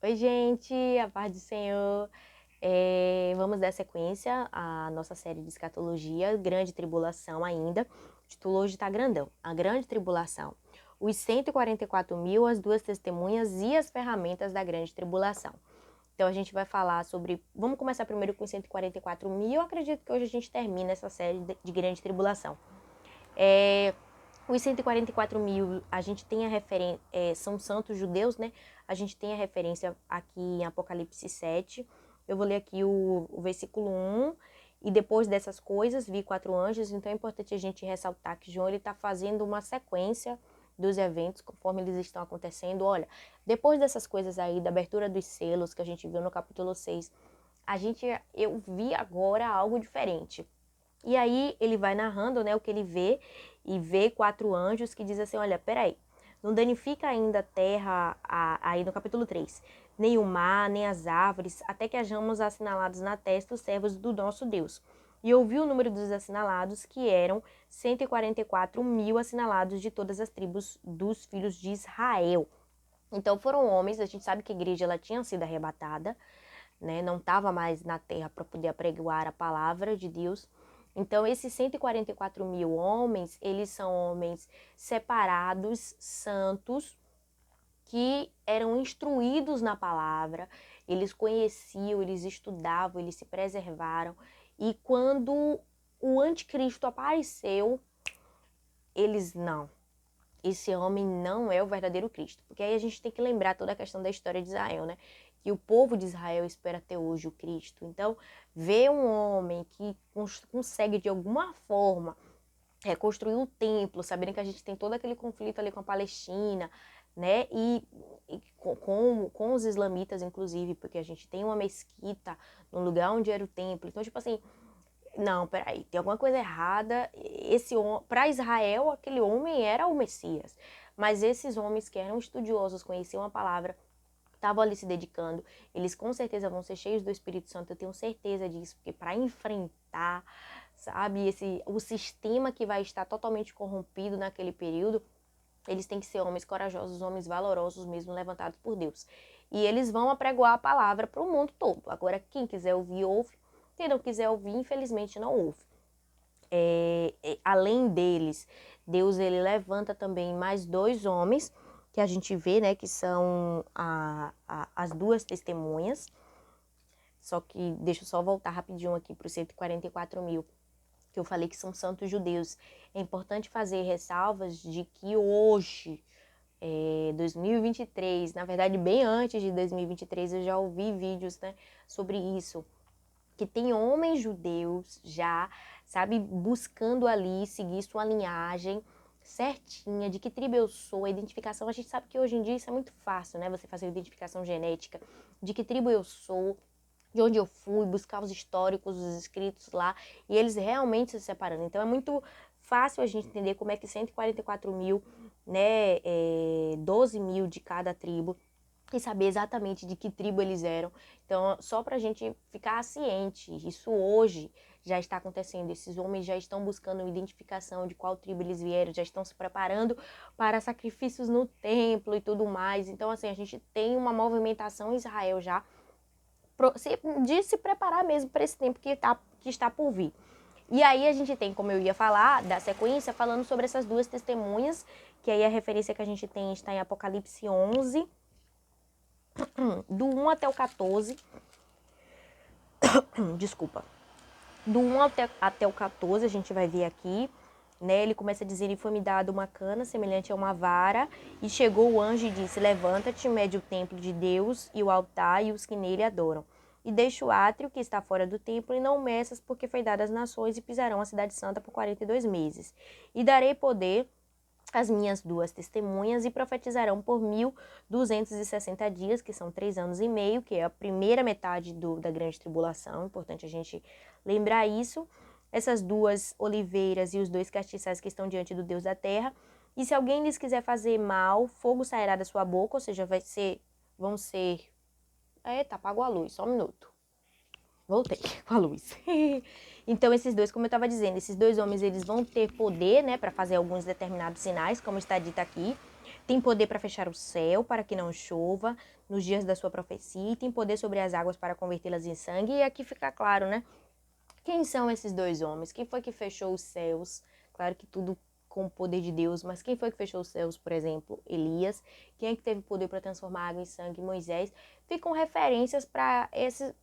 Oi, gente, a paz do Senhor. Vamos dar sequência à nossa série de escatologia, Grande Tribulação ainda. O título hoje está grandão, a Grande Tribulação. Os 144 mil, as duas testemunhas e as ferramentas da Grande Tribulação. Então a gente vai falar sobre, vamos começar primeiro com os 144 mil, eu acredito que hoje a gente termina essa série de Grande Tribulação. Os 144 mil, a gente tem a referência, são santos judeus, né? A gente tem a referência aqui em Apocalipse 7. Eu vou ler aqui o versículo 1. E depois dessas coisas, vi 4 anjos. Então é importante a gente ressaltar que João está fazendo uma sequência dos eventos conforme eles estão acontecendo. Olha, depois dessas coisas aí, da abertura dos selos que a gente viu no capítulo 6, eu vi agora algo diferente. E aí ele vai narrando, né, o que ele vê, e vê 4 anjos que diz assim, olha, peraí, não danifica ainda a terra, aí no capítulo 3, nem o mar, nem as árvores, até que hajamos assinalados na testa os servos do nosso Deus. E eu vi o número dos assinalados, que eram 144 mil assinalados de todas as tribos dos filhos de Israel. Então foram homens, a gente sabe que a igreja ela tinha sido arrebatada, né, não estava mais na terra para poder apregoar a palavra de Deus. Então, esses 144 mil homens, eles são homens separados, santos, que eram instruídos na palavra, eles conheciam, eles estudavam, eles se preservaram. E quando o anticristo apareceu, eles não. Esse homem não é o verdadeiro Cristo. Porque aí a gente tem que lembrar toda a questão da história de Israel, né? Que o povo de Israel espera até hoje o Cristo. Então, ver um homem que consegue de alguma forma reconstruir o templo, sabendo que a gente tem todo aquele conflito ali com a Palestina, né? E com os islamitas, inclusive, porque a gente tem uma mesquita no lugar onde era o templo. Então, tipo assim, não, peraí, tem alguma coisa errada. Para Israel, aquele homem era o Messias. Mas esses homens que eram estudiosos, conheciam a palavra, estavam ali se dedicando, eles com certeza vão ser cheios do Espírito Santo, eu tenho certeza disso, porque para enfrentar, sabe, o sistema que vai estar totalmente corrompido naquele período, eles têm que ser homens corajosos, homens valorosos mesmo, levantados por Deus. E eles vão apregoar a palavra para o mundo todo. Agora, quem quiser ouvir, ouve. Quem não quiser ouvir, infelizmente, não ouve. Além deles, Deus ele levanta também mais 2 homens, que a gente vê, né, que são as duas testemunhas. Só que, deixa eu só voltar rapidinho aqui para os 144 mil, que eu falei que são santos judeus. É importante fazer ressalvas de que hoje, 2023, na verdade bem antes de 2023, eu já ouvi vídeos, né, sobre isso, que tem homens judeus já, sabe, buscando ali seguir sua linhagem certinha, de que tribo eu sou, a identificação, a gente sabe que hoje em dia isso é muito fácil, né, você fazer a identificação genética, de que tribo eu sou, de onde eu fui, buscar os históricos, os escritos lá, e eles realmente se separando. Então é muito fácil a gente entender como é que 144 mil, né, 12 mil de cada tribo, e saber exatamente de que tribo eles eram. Então, só para a gente ficar ciente, isso hoje já está acontecendo. Esses homens já estão buscando uma identificação de qual tribo eles vieram, já estão se preparando para sacrifícios no templo e tudo mais. Então, assim, a gente tem uma movimentação em Israel já de se preparar mesmo para esse tempo que está por vir. E aí a gente tem, como eu ia falar, da sequência, falando sobre essas duas testemunhas, que aí a referência que a gente tem está em Apocalipse 11, do 1 até o 14, desculpa, do 1 até o 14, a gente vai ver aqui, né, ele começa a dizer, e foi-me dado uma cana semelhante a uma vara, e chegou o anjo e disse, levanta-te, mede o templo de Deus e o altar e os que nele adoram. E deixa o átrio que está fora do templo e não meças, porque foi dado às nações e pisarão a cidade santa por 42 meses. E darei poder as minhas duas testemunhas e profetizarão por 1260 dias, que são 3 anos e meio, que é a primeira metade da grande tribulação, importante a gente lembrar isso. Essas duas oliveiras e os 2 castiçais que estão diante do Deus da terra. E se alguém lhes quiser fazer mal, fogo sairá da sua boca, ou seja, vão ser... Eita, apagou a luz, só um minuto. Voltei com a luz. Então, esses dois, como eu estava dizendo, esses 2 homens, eles vão ter poder, né, para fazer alguns determinados sinais, como está dito aqui. Tem poder para fechar o céu, para que não chova. nos dias da sua profecia e tem poder sobre as águas para convertê-las em sangue. E aqui fica claro, né? Quem são esses dois homens? Quem foi que fechou os céus? Claro que tudo com o poder de Deus, mas quem foi que fechou os céus, por exemplo? Elias. Quem é que teve poder para transformar água em sangue? Moisés. Ficam referências para esses,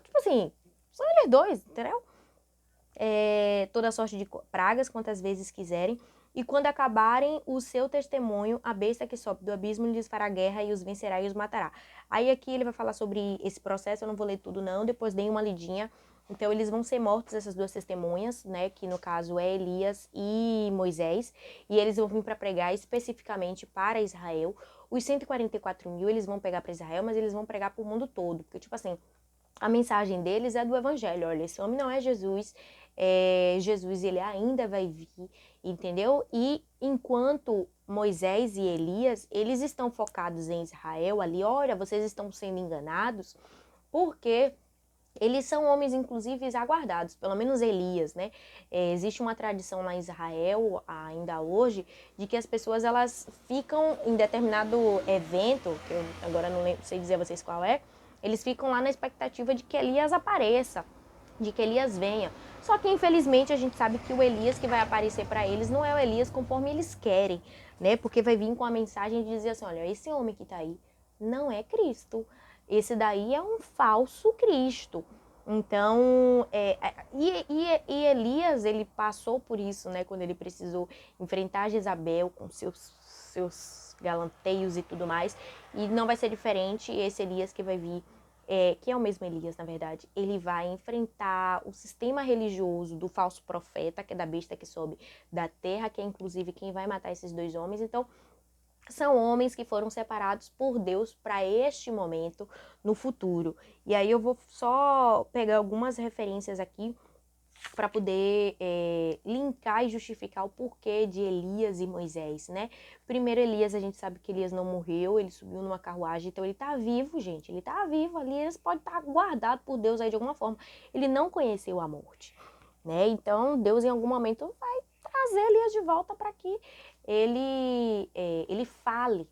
tipo assim, são eles dois, entendeu? Toda sorte de pragas, quantas vezes quiserem. E quando acabarem o seu testemunho, a besta que sobe do abismo lhes fará guerra e os vencerá e os matará. Aí aqui ele vai falar sobre esse processo, eu não vou ler tudo não, depois deem uma lidinha. Então eles vão ser mortos, essas duas testemunhas, né, que no caso é Elias e Moisés, e eles vão vir para pregar especificamente para Israel. Os 144 mil eles vão pegar para Israel, mas eles vão pregar para o mundo todo, porque tipo assim, a mensagem deles é do evangelho, olha, esse homem não é Jesus, Jesus ele ainda vai vir, entendeu? E enquanto Moisés e Elias, eles estão focados em Israel ali, olha, vocês estão sendo enganados, porque eles são homens, inclusive, aguardados, pelo menos Elias, né? Existe uma tradição lá em Israel, ainda hoje, de que as pessoas, elas ficam em determinado evento, que eu agora não sei dizer a vocês qual é, eles ficam lá na expectativa de que Elias apareça, de que Elias venha. Só que, infelizmente, a gente sabe que o Elias que vai aparecer para eles não é o Elias conforme eles querem, né? Porque vai vir com a mensagem de dizer assim, olha, esse homem que tá aí não é Cristo. Esse daí é um falso Cristo. Então, e Elias, ele passou por isso, né? Quando ele precisou enfrentar Jezabel com seus galanteios e tudo mais. E não vai ser diferente esse Elias que vai vir, que é o mesmo Elias, na verdade. Ele vai enfrentar o sistema religioso do falso profeta, que é da besta que sobe da terra, que é inclusive quem vai matar esses dois homens. Então, são homens que foram separados por Deus para este momento no futuro. E aí eu vou só pegar algumas referências aqui para poder linkar e justificar o porquê de Elias e Moisés, né? Primeiro, Elias, a gente sabe que Elias não morreu, ele subiu numa carruagem, então ele tá vivo, gente, ele tá vivo ali, ele pode estar guardado por Deus aí de alguma forma. Ele não conheceu a morte, né? Então, Deus em algum momento vai trazer Elias de volta para que ele fale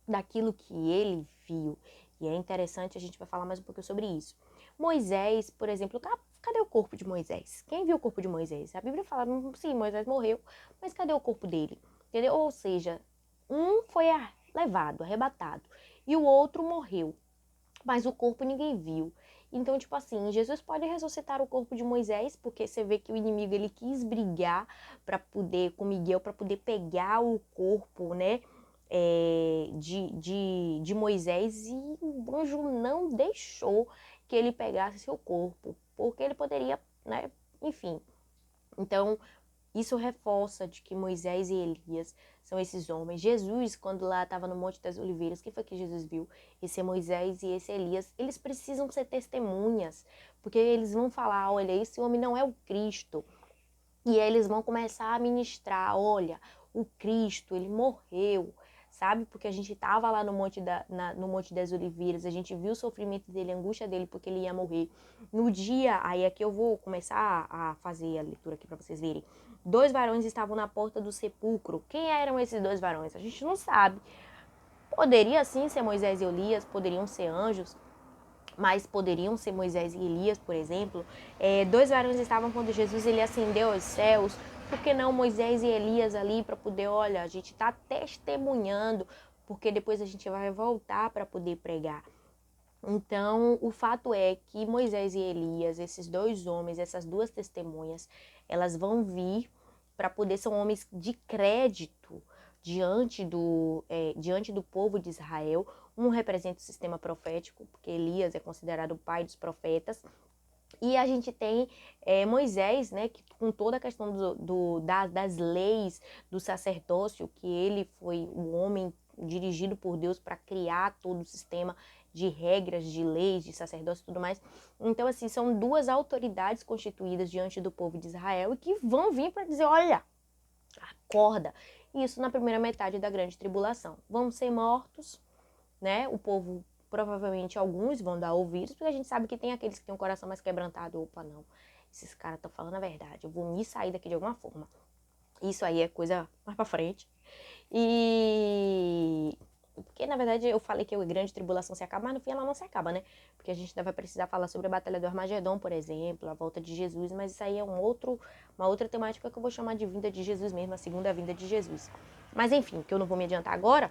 daquilo que ele viu. E é interessante, a gente vai falar mais um pouquinho sobre isso. Moisés, por exemplo, cadê o corpo de Moisés? Quem viu o corpo de Moisés? A Bíblia fala, sim, Moisés morreu, mas cadê o corpo dele? Entendeu? Ou seja, um foi levado, arrebatado, e o outro morreu, mas o corpo ninguém viu. Então, tipo assim, Jesus pode ressuscitar o corpo de Moisés, porque você vê que o inimigo ele quis brigar com Miguel para poder pegar o corpo, né? De Moisés, e o anjo não deixou que ele pegasse seu corpo, porque ele poderia, né? Enfim. Então, isso reforça de que Moisés e Elias são esses homens. Jesus, quando lá estava no Monte das Oliveiras, quem foi que Jesus viu? Esse Moisés e esse Elias. Eles precisam ser testemunhas, porque eles vão falar, olha, esse homem não é o Cristo. E aí eles vão começar a ministrar, olha, o Cristo, ele morreu, sabe? Porque a gente estava lá no no Monte das Oliveiras, a gente viu o sofrimento dele, a angústia dele, porque ele ia morrer. No dia, aí aqui eu vou começar a fazer a leitura aqui para vocês verem. 2 varões estavam na porta do sepulcro. Quem eram esses 2 varões? A gente não sabe. Poderia sim ser Moisés e Elias, poderiam ser anjos, mas poderiam ser Moisés e Elias, por exemplo. 2 varões estavam quando Jesus ele ascendeu aos céus. Por que não Moisés e Elias ali para poder, olha, a gente está testemunhando, porque depois a gente vai voltar para poder pregar. Então, o fato é que Moisés e Elias, esses 2 homens, essas 2 testemunhas, elas vão vir para poder, são homens de crédito diante do povo de Israel. Um representa o sistema profético, porque Elias é considerado o pai dos profetas. E a gente tem Moisés, né, que com toda a questão das leis, do sacerdócio, que ele foi o homem dirigido por Deus para criar todo o sistema de regras, de leis, de sacerdócio e tudo mais. Então, assim, são 2 autoridades constituídas diante do povo de Israel e que vão vir para dizer, olha, acorda. Isso na primeira metade da grande tribulação. Vão ser mortos, né? O povo, provavelmente alguns vão dar ouvidos, porque a gente sabe que tem aqueles que têm o coração mais quebrantado. Opa, não, esses caras estão falando a verdade, eu vou me sair daqui de alguma forma. Isso aí é coisa mais pra frente. E porque na verdade eu falei que a grande tribulação se acaba, mas no fim ela não se acaba, né? Porque a gente ainda vai precisar falar sobre a Batalha do Armagedon, por exemplo, a volta de Jesus, mas isso aí é uma outra temática que eu vou chamar de vinda de Jesus mesmo, a segunda vinda de Jesus. Mas enfim, que eu não vou me adiantar agora.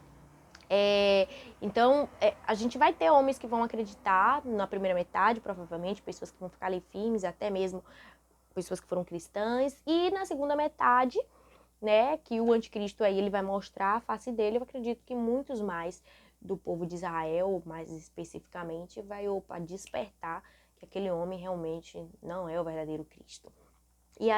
Então, a gente vai ter homens que vão acreditar na primeira metade, provavelmente, pessoas que vão ficar ali firmes, até mesmo pessoas que foram cristãs, e na segunda metade, né, que o anticristo aí ele vai mostrar a face dele, eu acredito que muitos mais do povo de Israel, mais especificamente, vai despertar que aquele homem realmente não é o verdadeiro Cristo.